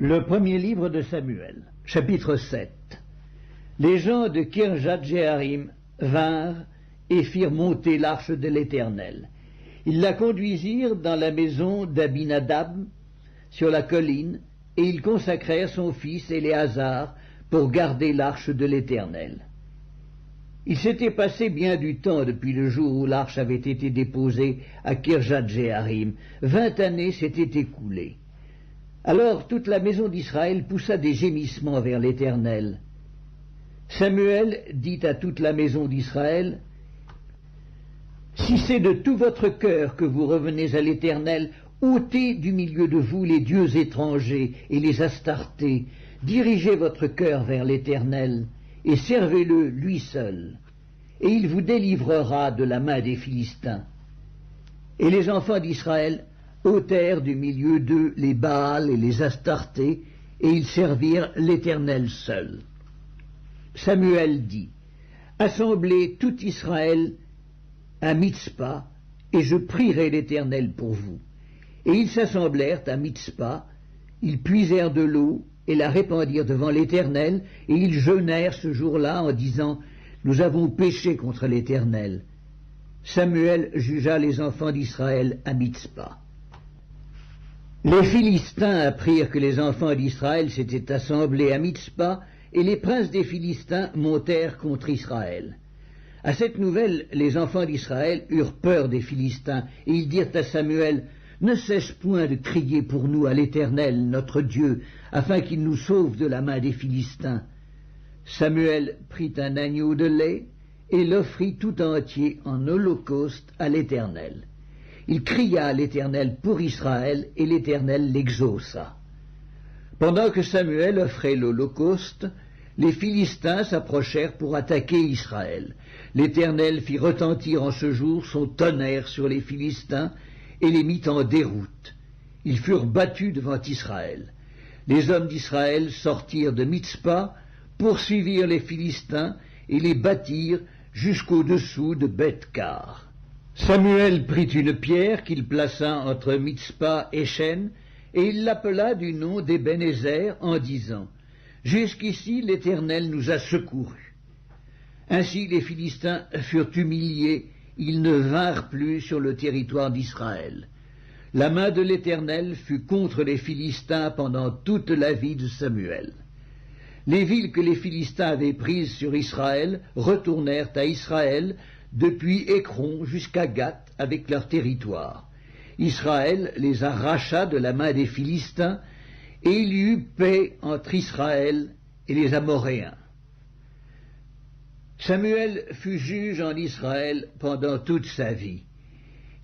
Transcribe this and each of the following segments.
Le premier livre de Samuel, chapitre 7. Les gens de Kirjat-Jéarim vinrent et firent monter l'arche de l'Éternel. Ils la conduisirent dans la maison d'Abinadab sur la colline, et ils consacrèrent son fils Éléazar pour garder l'arche de l'Éternel. Il s'était passé bien du temps depuis le jour où l'arche avait été déposée à Kirjat-Jéarim. 20 années s'étaient écoulées. Alors toute la maison d'Israël poussa des gémissements vers l'Éternel. Samuel dit à toute la maison d'Israël, « Si c'est de tout votre cœur que vous revenez à l'Éternel, ôtez du milieu de vous les dieux étrangers et les Astartés, dirigez votre cœur vers l'Éternel, et servez-le lui seul, et il vous délivrera de la main des Philistins. » Et les enfants d'Israël ôtèrent du milieu d'eux les Baals et les Astartés, et ils servirent l'Éternel seul. Samuel dit, « Assemblez tout Israël à Mitzpa, et je prierai l'Éternel pour vous. » Et ils s'assemblèrent à Mitzpa, ils puisèrent de l'eau, et la répandirent devant l'Éternel, et ils jeûnèrent ce jour-là en disant, « Nous avons péché contre l'Éternel. » Samuel jugea les enfants d'Israël à Mitzpa. Les Philistins apprirent que les enfants d'Israël s'étaient assemblés à Mitzpa, et les princes des Philistins montèrent contre Israël. À cette nouvelle, les enfants d'Israël eurent peur des Philistins, et ils dirent à Samuel, « Ne cesse point de crier pour nous à l'Éternel, notre Dieu, afin qu'il nous sauve de la main des Philistins. » Samuel prit un agneau de lait, et l'offrit tout entier en holocauste à l'Éternel. Il cria à l'Éternel pour Israël, et l'Éternel l'exauça. Pendant que Samuel offrait l'holocauste, les Philistins s'approchèrent pour attaquer Israël. L'Éternel fit retentir en ce jour son tonnerre sur les Philistins et les mit en déroute. Ils furent battus devant Israël. Les hommes d'Israël sortirent de Mitzpa, poursuivirent les Philistins et les battirent jusqu'au-dessous de Beth-Kar. Samuel prit une pierre qu'il plaça entre Mitzpa et Shen, et il l'appela du nom d'Ebenezer en disant, « Jusqu'ici l'Éternel nous a secourus. » Ainsi les Philistins furent humiliés, ils ne vinrent plus sur le territoire d'Israël. La main de l'Éternel fut contre les Philistins pendant toute la vie de Samuel. Les villes que les Philistins avaient prises sur Israël retournèrent à Israël depuis Écron jusqu'à Gath avec leur territoire. Israël les arracha de la main des Philistins, et il y eut paix entre Israël et les Amoréens. Samuel fut juge en Israël pendant toute sa vie.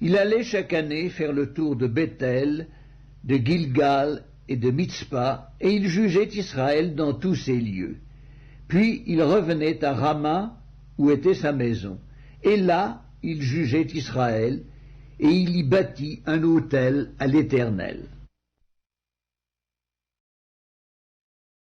Il allait chaque année faire le tour de Bethel, de Gilgal et de Mitzpa, et il jugeait Israël dans tous ces lieux. Puis il revenait à Rama, où était sa maison, et là il jugeait Israël, et il y bâtit un autel à l'Éternel.